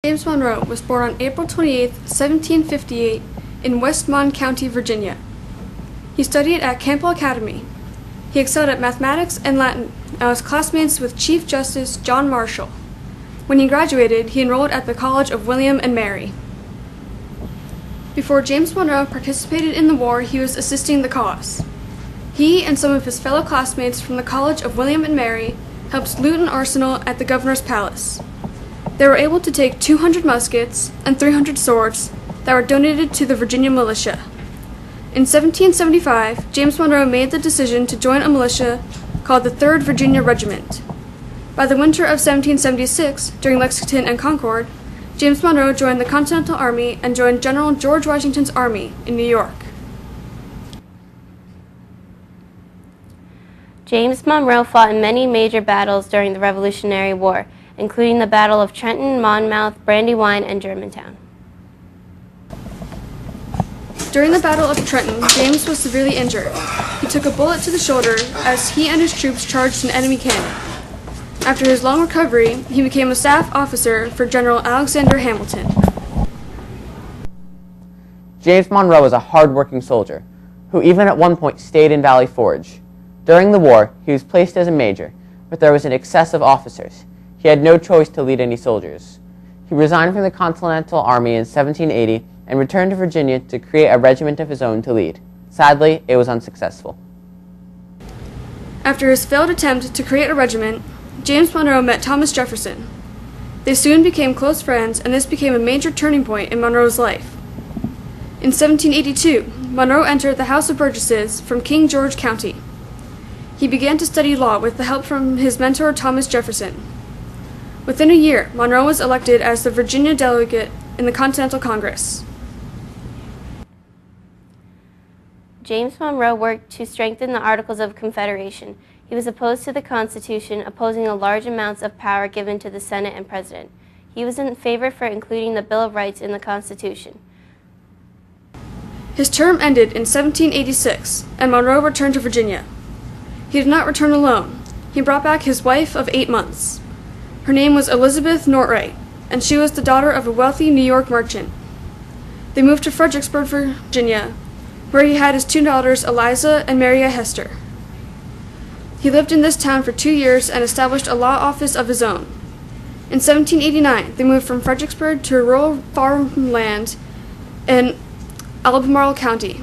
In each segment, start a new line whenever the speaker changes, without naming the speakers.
James Monroe was born on April 28, 1758, in Westmont County, Virginia. He studied at Campbell Academy. He excelled at mathematics and Latin and was classmates with Chief Justice John Marshall. When he graduated, he enrolled at the College of William and Mary. Before James Monroe participated in the war, he was assisting the cause. He and some of his fellow classmates from the College of William and Mary helped loot an arsenal at the governor's palace. They were able to take 200 muskets and 300 swords that were donated to the Virginia militia. In 1775, James Monroe made the decision to join a militia called the 3rd Virginia Regiment. By the winter of 1776, during Lexington and Concord, James Monroe joined the Continental Army and joined General George Washington's army in New York.
James Monroe fought in many major battles during the Revolutionary War, including the Battle of Trenton, Monmouth, Brandywine, and Germantown.
During the Battle of Trenton, James was severely injured. He took a bullet to the shoulder as he and his troops charged an enemy cannon. After his long recovery, he became a staff officer for General Alexander Hamilton.
James Monroe was a hard-working soldier who even at one point stayed in Valley Forge. During the war, he was placed as a major, but there was an excess of officers. He had no choice to lead any soldiers. He resigned from the Continental Army in 1780 and returned to Virginia to create a regiment of his own to lead. Sadly, it was unsuccessful.
After his failed attempt to create a regiment, James Monroe met Thomas Jefferson. They soon became close friends, and this became a major turning point in Monroe's life. In 1782, Monroe entered the House of Burgesses from King George County. He began to study law with the help from his mentor Thomas Jefferson. Within a year, Monroe was elected as the Virginia delegate in the Continental Congress.
James Monroe worked to strengthen the Articles of Confederation. He was opposed to the Constitution, opposing the large amounts of power given to the Senate and President. He was in favor for including the Bill of Rights in the Constitution.
His term ended in 1786, and Monroe returned to Virginia. He did not return alone. He brought back his wife of 8 months. Her name was Elizabeth Nortright, and she was the daughter of a wealthy New York merchant. They moved to Fredericksburg, Virginia, where he had his 2 daughters, Eliza and Maria Hester. He lived in this town for 2 years and established a law office of his own. In 1789, they moved from Fredericksburg to a rural farmland in Albemarle County.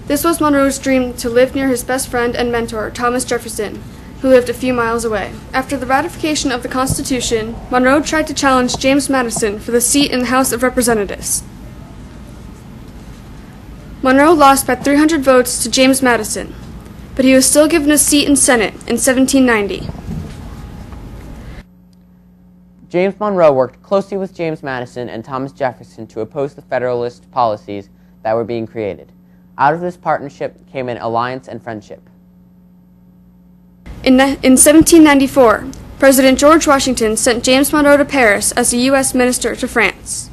This was Monroe's dream, to live near his best friend and mentor, Thomas Jefferson, who lived a few miles away. After the ratification of the Constitution, Monroe tried to challenge James Madison for the seat in the House of Representatives. Monroe lost by 300 votes to James Madison, but he was still given a seat in Senate in 1790.
James Monroe worked closely with James Madison and Thomas Jefferson to oppose the Federalist policies that were being created. Out of this partnership came an alliance and friendship.
In 1794, President George Washington sent James Monroe to Paris as a U.S. minister to France.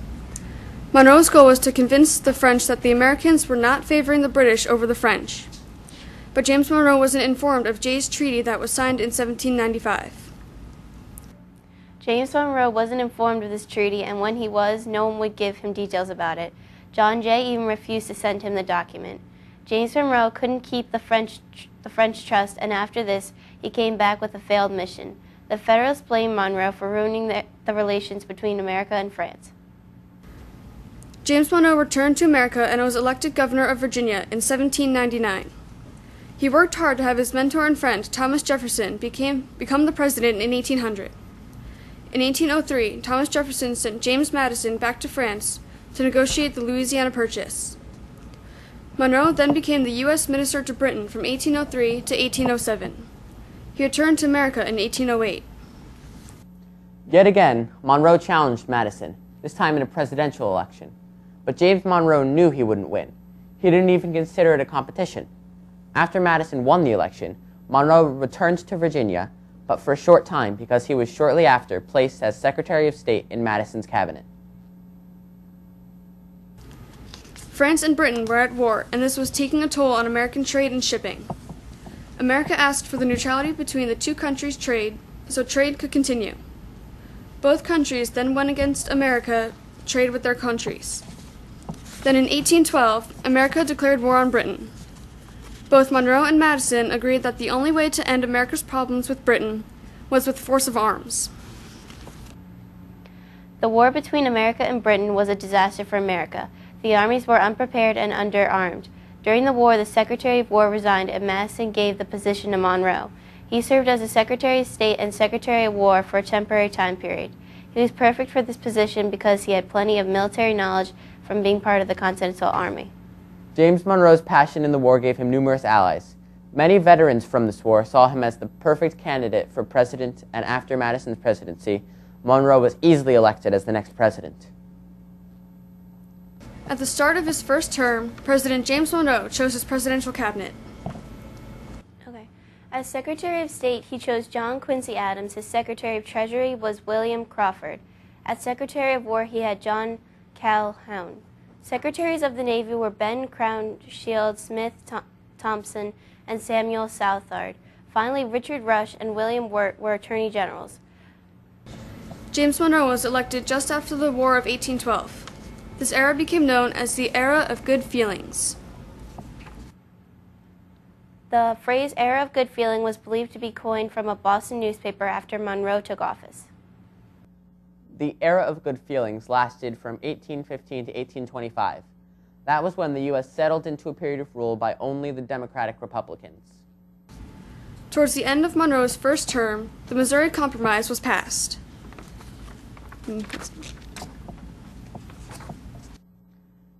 Monroe's goal was to convince the French that the Americans were not favoring the British over the French. But James Monroe wasn't informed of Jay's Treaty that was signed in 1795.
James Monroe wasn't informed of this treaty, and when he was, no one would give him details about it. John Jay even refused to send him the document. James Monroe couldn't keep the French trust, and after this, he came back with a failed mission. The Federalists blamed Monroe for ruining the relations between America and France.
James Monroe returned to America and was elected governor of Virginia in 1799. He worked hard to have his mentor and friend, Thomas Jefferson, become the president in 1800. In 1803, Thomas Jefferson sent James Madison back to France to negotiate the Louisiana Purchase. Monroe then became the U.S. Minister to Britain from 1803 to 1807. He returned to America in 1808.
Yet again, Monroe challenged Madison, this time in a presidential election. But James Monroe knew he wouldn't win. He didn't even consider it a competition. After Madison won the election, Monroe returned to Virginia, but for a short time because he was shortly after placed as Secretary of State in Madison's cabinet.
France and Britain were at war, and this was taking a toll on American trade and shipping. America asked for the neutrality between the two countries' trade, so trade could continue. Both countries then went against America trade with their countries. Then in 1812, America declared war on Britain. Both Monroe and Madison agreed that the only way to end America's problems with Britain was with force of arms.
The war between America and Britain was a disaster for America. The armies were unprepared and underarmed. During the war, the Secretary of War resigned and Madison gave the position to Monroe. He served as the Secretary of State and Secretary of War for a temporary time period. He was perfect for this position because he had plenty of military knowledge from being part of the Continental Army.
James Monroe's passion in the war gave him numerous allies. Many veterans from this war saw him as the perfect candidate for president, and after Madison's presidency, Monroe was easily elected as the next president.
At the start of his first term, President James Monroe chose his presidential cabinet.
As Secretary of State, he chose John Quincy Adams. His Secretary of Treasury was William Crawford. As Secretary of War, he had John Calhoun. Secretaries of the Navy were Ben Crownshield, Smith Thompson, and Samuel Southard. Finally, Richard Rush and William Wirt were Attorney Generals.
James Monroe was elected just after the War of 1812. This era became known as the Era of Good Feelings.
The phrase "era of good feeling" was believed to be coined from a Boston newspaper after Monroe took office.
The Era of Good Feelings lasted from 1815 to 1825. That was when the U.S. settled into a period of rule by only the Democratic Republicans.
Towards the end of Monroe's first term, the Missouri Compromise was passed.
The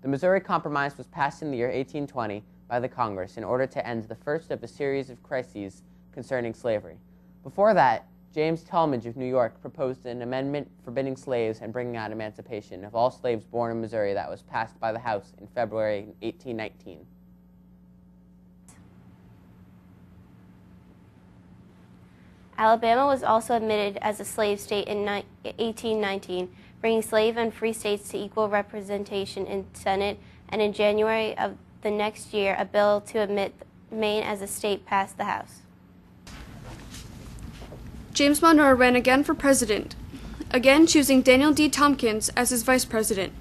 Missouri Compromise was passed in the year 1820 by the Congress in order to end the first of a series of crises concerning slavery. Before that, James Tallmadge of New York proposed an amendment forbidding slaves and bringing out emancipation of all slaves born in Missouri that was passed by the House in February 1819.
Alabama was also admitted as a slave state in 1819, bringing slave and free states to equal representation in Senate, and in January of the next year, a bill to admit Maine as a state passed the House.
James Monroe ran again for president, again choosing Daniel D. Tompkins as his vice president.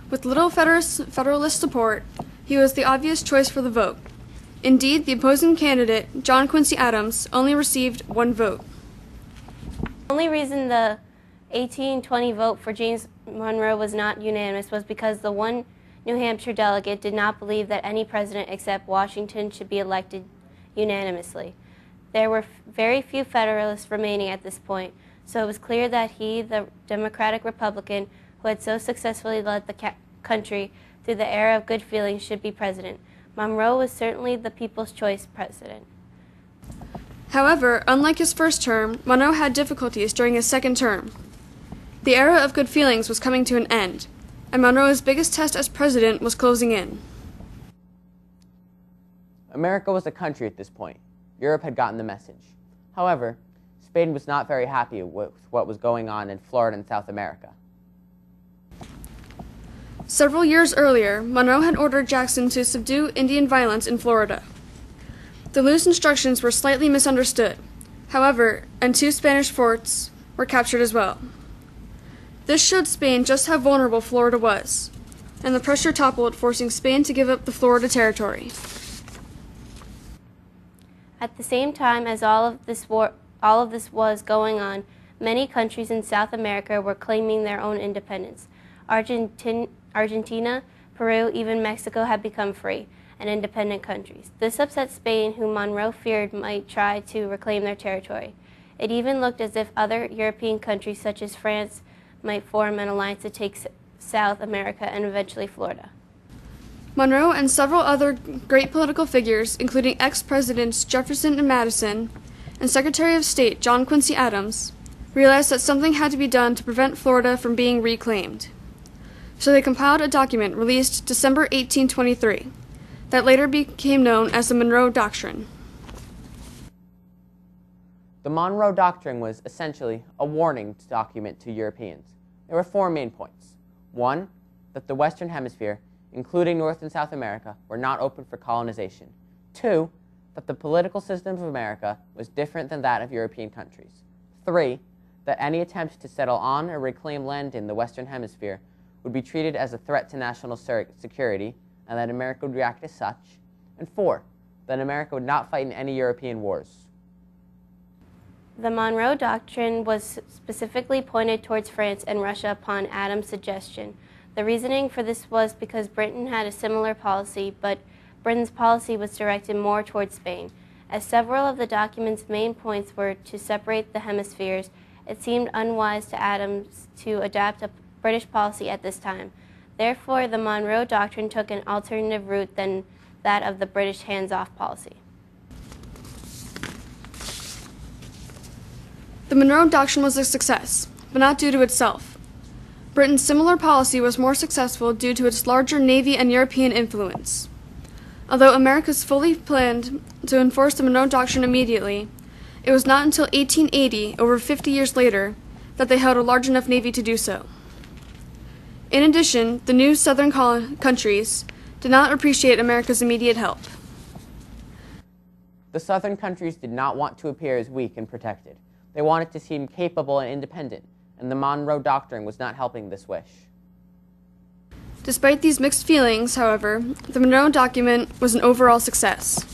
With little Federalist support, he was the obvious choice for the vote. Indeed, the opposing candidate, John Quincy Adams, only received one vote.
The only reason the 1820 vote for James Monroe was not unanimous was because the one New Hampshire delegate did not believe that any president except Washington should be elected unanimously. There were very few Federalists remaining at this point, so it was clear that he, the Democratic Republican who had so successfully led the country through the era of good feelings, should be president. Monroe was certainly the people's choice president.
However, unlike his first term, Monroe had difficulties during his second term. The era of good feelings was coming to an end, and Monroe's biggest test as president was closing in.
America was a country at this point. Europe had gotten the message. However, Spain was not very happy with what was going on in Florida and South America.
Several years earlier, Monroe had ordered Jackson to subdue Indian violence in Florida. The loose instructions were slightly misunderstood, however, and 2 Spanish forts were captured as well. This showed Spain just how vulnerable Florida was, and the pressure toppled, forcing Spain to give up the Florida territory.
At the same time as all of this was going on, many countries in South America were claiming their own independence. Argentina, Peru, even Mexico had become free and independent countries. This upset Spain, whom Monroe feared might try to reclaim their territory. It even looked as if other European countries such as France might form an alliance to take South America and eventually Florida.
Monroe and several other great political figures, including ex-presidents Jefferson and Madison, and Secretary of State John Quincy Adams, realized that something had to be done to prevent Florida from being reclaimed. So they compiled a document released December 1823 that later became known as the Monroe Doctrine.
The Monroe Doctrine was essentially a warning document to Europeans. There were 4 main points. 1, that the Western Hemisphere, including North and South America, were not open for colonization. 2, that the political system of America was different than that of European countries. 3, that any attempts to settle on or reclaim land in the Western Hemisphere would be treated as a threat to national security, and that America would react as such. And 4, that America would not fight in any European wars.
The Monroe Doctrine was specifically pointed towards France and Russia upon Adams' suggestion. The reasoning for this was because Britain had a similar policy, but Britain's policy was directed more towards Spain. As several of the document's main points were to separate the hemispheres, it seemed unwise to Adams to adopt a British policy at this time. Therefore, the Monroe Doctrine took an alternative route than that of the British hands-off policy.
The Monroe Doctrine was a success, but not due to itself. Britain's similar policy was more successful due to its larger navy and European influence. Although Americans fully planned to enforce the Monroe Doctrine immediately, it was not until 1880, over 50 years later, that they held a large enough navy to do so. In addition, the new southern countries did not appreciate America's immediate help.
The southern countries did not want to appear as weak and protected. They wanted to seem capable and independent, and the Monroe Doctrine was not helping this wish.
Despite these mixed feelings, however, the Monroe Document was an overall success.